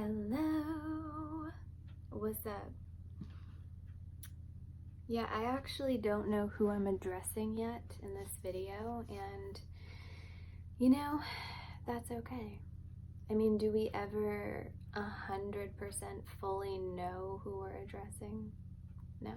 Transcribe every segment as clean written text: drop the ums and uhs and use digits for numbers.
Hello, what's up? Yeah, I actually don't know who I'm addressing yet in this video, and that's okay. I mean, do we ever 100% fully know who we're addressing? No.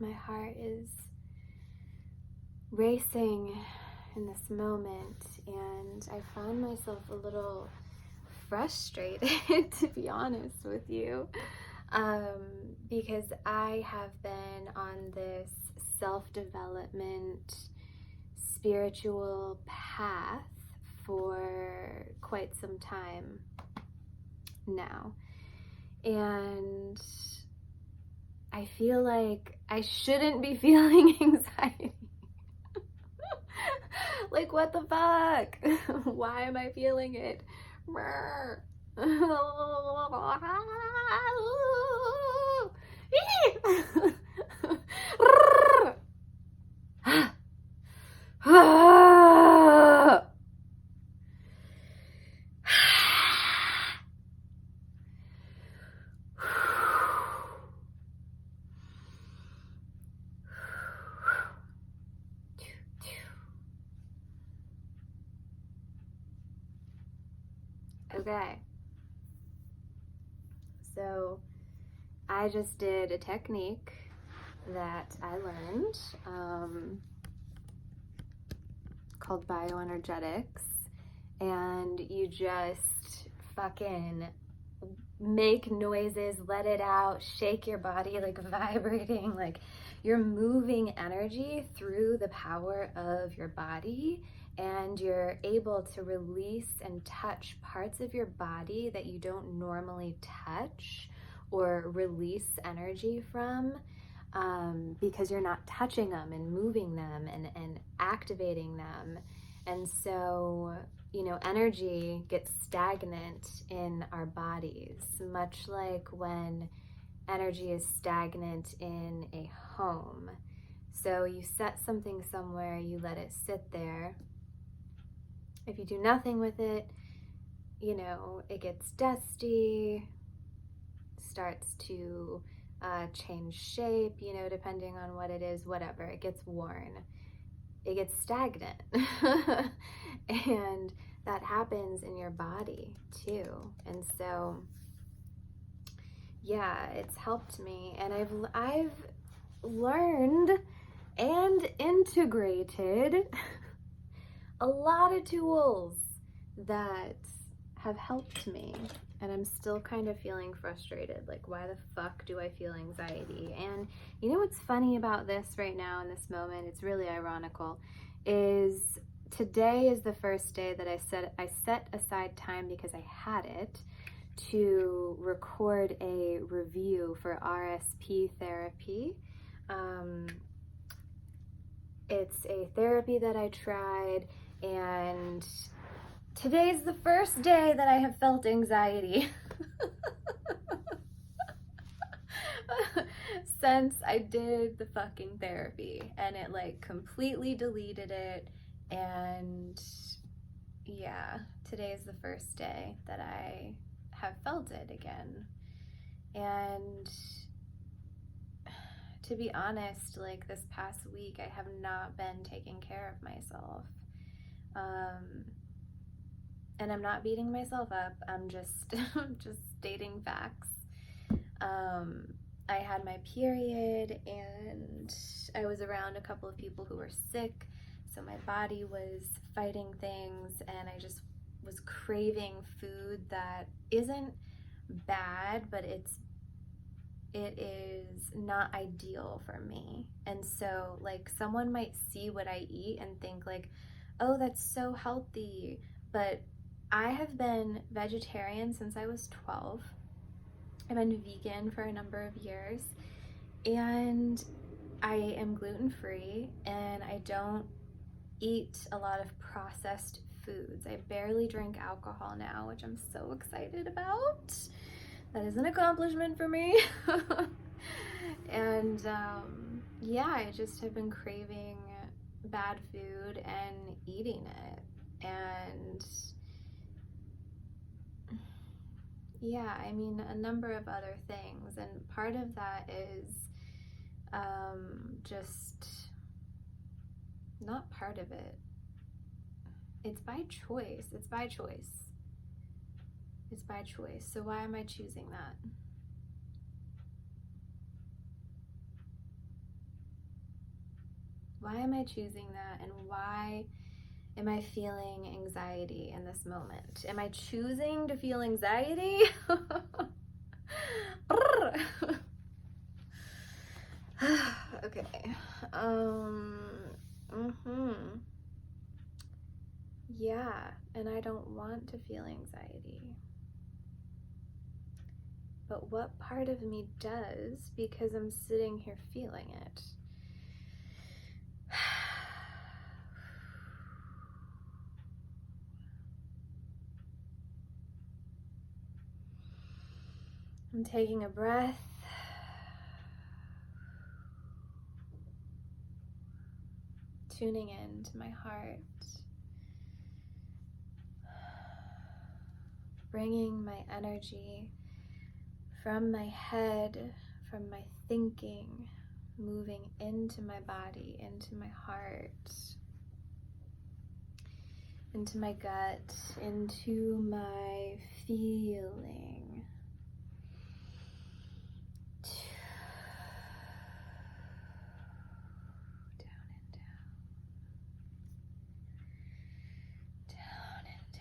My heart is racing in this moment, and I find myself a little frustrated, to be honest with you, because I have been on this self-development spiritual path for quite some time now, and I feel like I shouldn't be feeling anxiety. Like, what the fuck? Why am I feeling it? Okay, so I just did a technique that I learned called bioenergetics, and you just fucking make noises, let it out, shake your body, like vibrating, like you're moving energy through the power of your body, and you're able to release and touch parts of your body that you don't normally touch or release energy from, because you're not touching them and moving them and activating them. And so, energy gets stagnant in our bodies, much like when energy is stagnant in a home. So you set something somewhere, you let it sit there. If you do nothing with it, it gets dusty, starts to change shape, depending on what it is, whatever. It gets worn, it gets stagnant. And that happens in your body too. And so, yeah, it's helped me, and I've learned and integrated a lot of tools that have helped me, and I'm still kind of feeling frustrated. Like, why the fuck do I feel anxiety? And what's funny about this right now in this moment, it's really ironical, is today is the first day that I set aside time, because I had it, to record a review for RSP therapy. It's a therapy that I tried, and today's the first day that I have felt anxiety since I did the fucking therapy, and it like completely deleted it. And yeah, today is the first day that I have felt it again. And to be honest, like this past week, I have not been taking care of myself. And I'm not beating myself up. I'm just stating facts. I had my period, and I was around a couple of people who were sick, so my body was fighting things, and I just was craving food that isn't bad, but it is not ideal for me. And so, like, someone might see what I eat and think like, oh, that's so healthy, but I have been vegetarian since I was 12. I've been vegan for a number of years, and I am gluten-free, and I don't eat a lot of processed foods. I barely drink alcohol now, which I'm so excited about. That is an accomplishment for me. And yeah, I just have been craving bad food and eating it. And yeah, I mean, a number of other things. And part of that is just not part of it. It's by choice. It's by choice. It's by choice. So why am I choosing that? Why am I choosing that? And why am I feeling anxiety in this moment? Am I choosing to feel anxiety? Okay. Yeah, and I don't want to feel anxiety. But what part of me does, because I'm sitting here feeling it? I'm taking a breath. Tuning in to my heart. Bringing my energy from my head, from my thinking, moving into my body, into my heart, into my gut, into my feeling. Down and down. Down and down.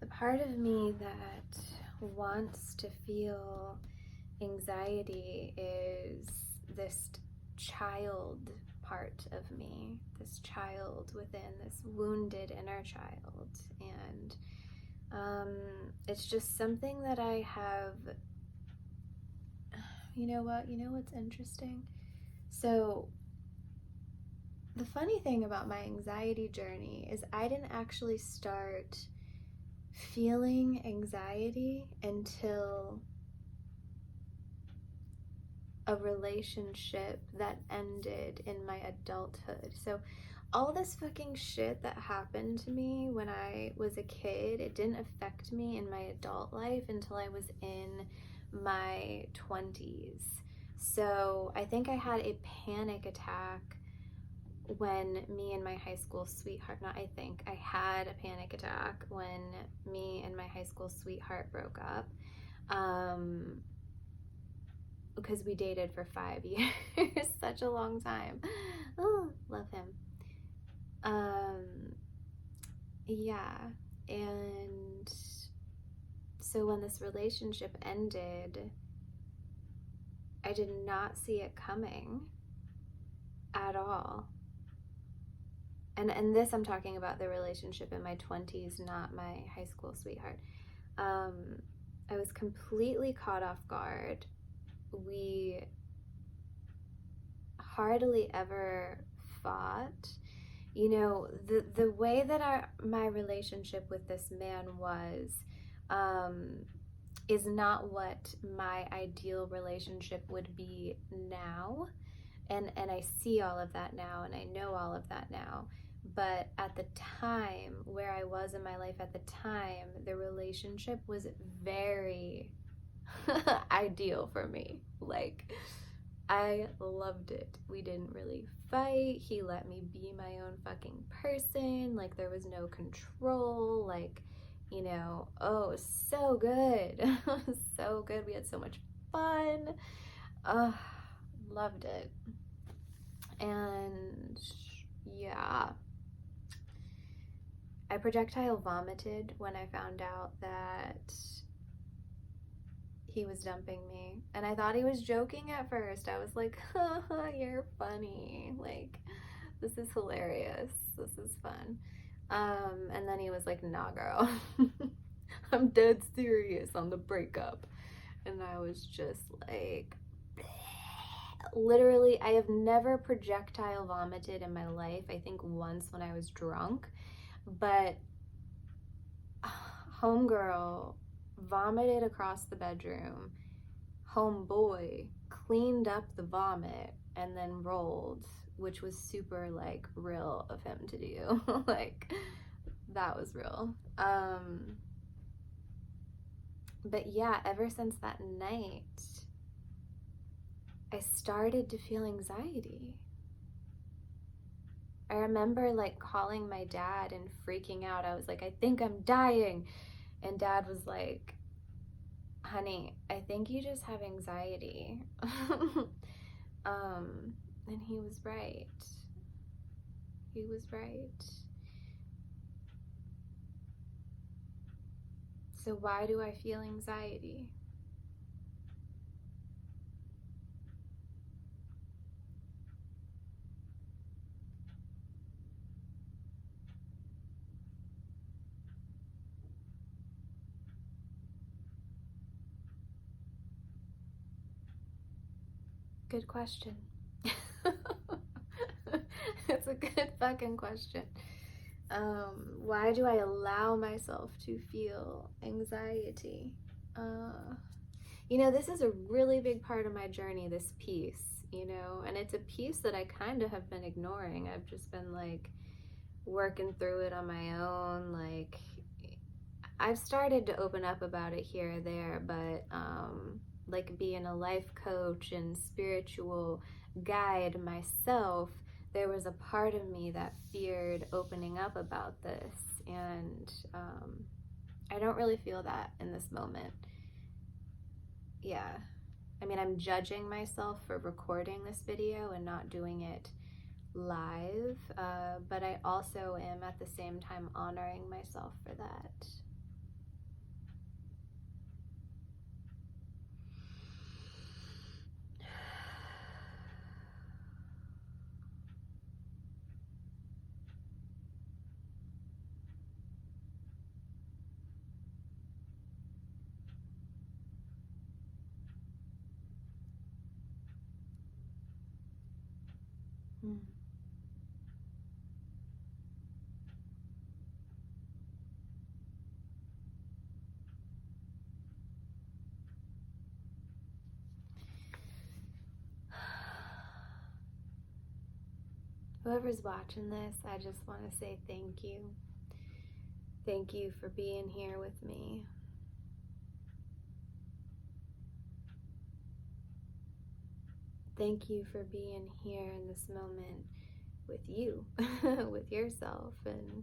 The part of me that wants to feel anxiety is this child part of me, this child within, this wounded inner child. And it's just something that I have. You know what's interesting? So the funny thing about my anxiety journey is I didn't actually start feeling anxiety until a relationship that ended in my adulthood. So all this fucking shit that happened to me when I was a kid, it didn't affect me in my adult life until I was in my 20s. So I think I had a panic attack when me and my high school sweetheart, I had a panic attack when me and my high school sweetheart broke up. Because we dated for 5 years, such a long time. Oh, love him. Yeah, and so when this relationship ended, I did not see it coming at all. And this, I'm talking about the relationship in my 20s, not my high school sweetheart. I was completely caught off guard. We hardly ever fought. You know, the way that my relationship with this man was is not what my ideal relationship would be now. And I see all of that now, and I know all of that now. But at the time, where I was in my life at the time, the relationship was very ideal for me. Like, I loved it. We didn't really fight. He let me be my own fucking person. Like, there was no control. Like, you know, oh, it was so good. So good. We had so much fun. Loved it. And yeah, I projectile vomited when I found out that he was dumping me. And I thought he was joking at first. I was like, haha, you're funny. Like, this is hilarious. This is fun. And then he was like, nah, girl, I'm dead serious on the breakup. And I was just like, literally, I have never projectile vomited in my life. I think once when I was drunk, but homegirl vomited across the bedroom. Homeboy cleaned up the vomit and then rolled, which was super like real of him to do. Like, that was real. But yeah, ever since that night, I started to feel anxiety. I remember like calling my dad and freaking out. I was like, I think I'm dying. And dad was like, honey, I think you just have anxiety. And he was right. He was right. So why do I feel anxiety? Good question. It's a good fucking question. Why do I allow myself to feel anxiety? This is a really big part of my journey, this piece, and it's a piece that I kind of have been ignoring. I've just been like working through it on my own. Like, I've started to open up about it here or there, but like being a life coach and spiritual guide myself, there was a part of me that feared opening up about this, and I don't really feel that in this moment. Yeah, I mean, I'm judging myself for recording this video and not doing it live, but I also am at the same time honoring myself for that. Hmm. Whoever's watching this, I just want to say thank you. Thank you for being here with me. Thank you for being here in this moment with you, with yourself, and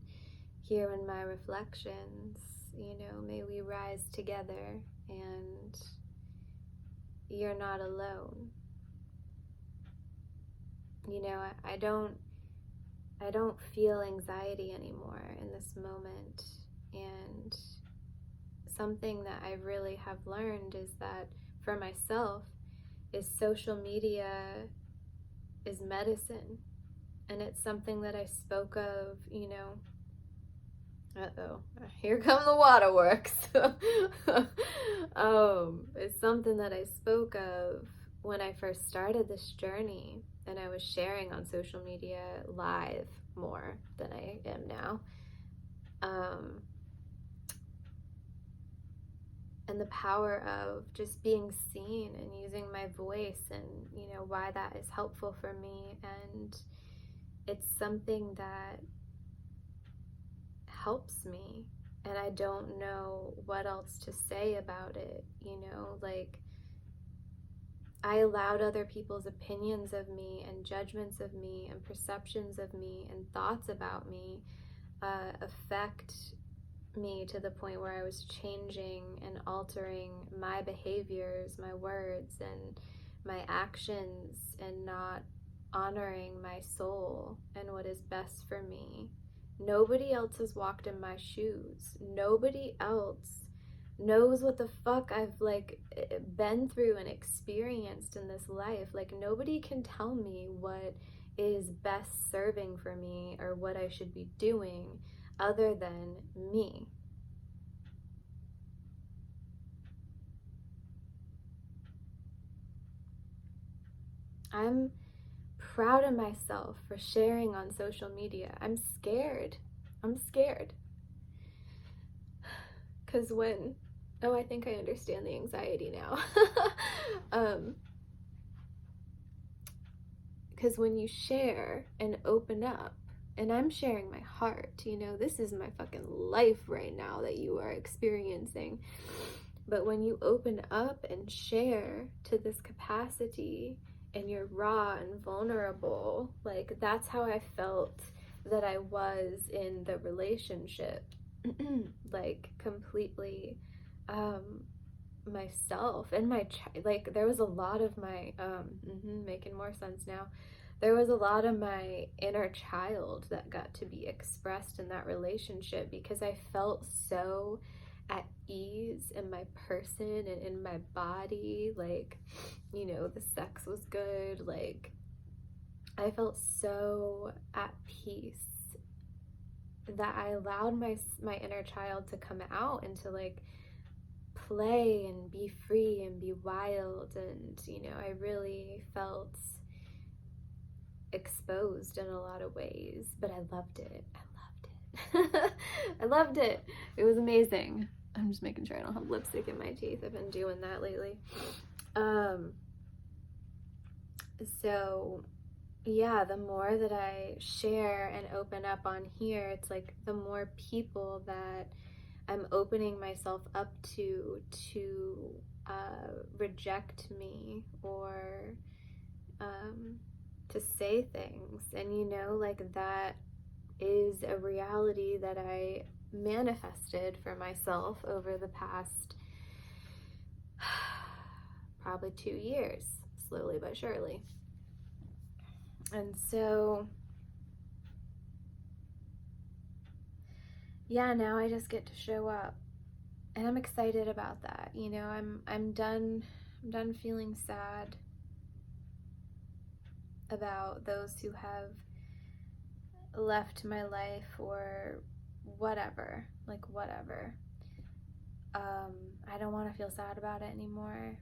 here in my reflections. May we rise together, and you're not alone. I don't feel anxiety anymore in this moment, and something that I really have learned is that for myself is social media is medicine, and it's something that I spoke of, here come the waterworks. It's something that I spoke of when I first started this journey, and I was sharing on social media live more than I am now. And the power of just being seen and using my voice, and why that is helpful for me, and it's something that helps me, and I don't know what else to say about it. Like, I allowed other people's opinions of me and judgments of me and perceptions of me and thoughts about me affect me to the point where I was changing and altering my behaviors, my words, and my actions, and not honoring my soul and what is best for me. Nobody else has walked in my shoes. Nobody else knows what the fuck I've like been through and experienced in this life. Like, nobody can tell me what is best serving for me or what I should be doing. other than me. I'm proud of myself for sharing on social media. I'm scared. Because I think I understand the anxiety now. Because when you share and open up, and I'm sharing my heart, this is my fucking life right now that you are experiencing. But when you open up and share to this capacity and you're raw and vulnerable, like that's how I felt that I was in the relationship. Like completely myself and like there was a lot of my making more sense now. There was a lot of my inner child that got to be expressed in that relationship because I felt so at ease in my person and in my body. Like, the sex was good. Like, I felt so at peace that I allowed my inner child to come out and to like play and be free and be wild. And I really felt exposed in a lot of ways, but I loved it. I loved it. It was amazing. I'm just making sure I don't have lipstick in my teeth. I've been doing that lately. So yeah, the more that I share and open up on here, it's like the more people that I'm opening myself up to reject me or to say things. And like that is a reality that I manifested for myself over the past probably 2 years, slowly but surely. And so yeah, now I just get to show up, and I'm excited about that. I'm done feeling sad about those who have left my life or whatever. I don't want to feel sad about it anymore.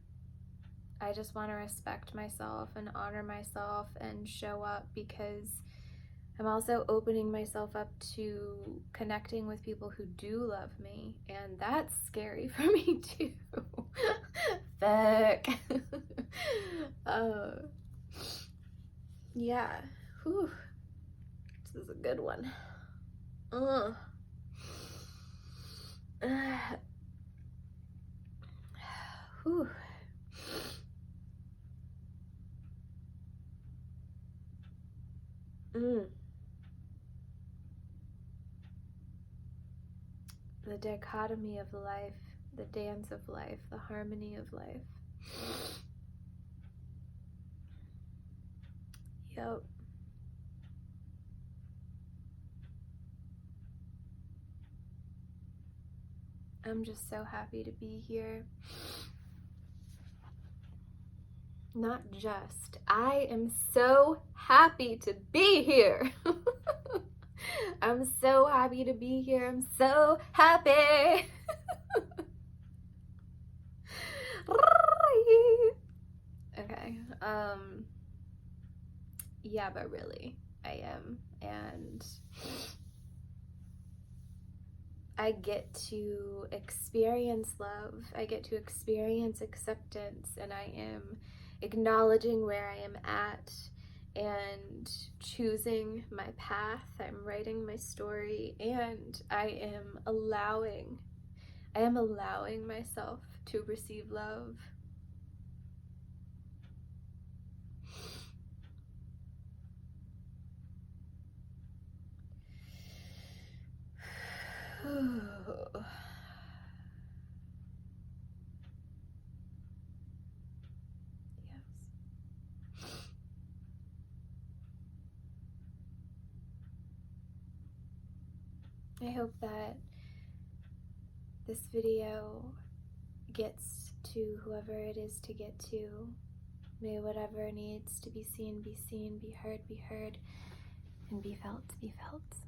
I just want to respect myself and honor myself and show up, because I'm also opening myself up to connecting with people who do love me, and that's scary for me too. Fuck. Yeah. Whew. This is a good one. Whew. The dichotomy of life, the dance of life, the harmony of life. Yep. I'm just so happy to be here. Not just, I am so happy to be here. I'm so happy to be here. I'm so happy. Okay. Yeah, but really, I am. And I get to experience love. I get to experience acceptance, and I am acknowledging where I am at and choosing my path. I'm writing my story, and I am allowing myself to receive love. I hope that this video gets to whoever it is to get to. May whatever needs to be seen, be heard, and be felt, be felt.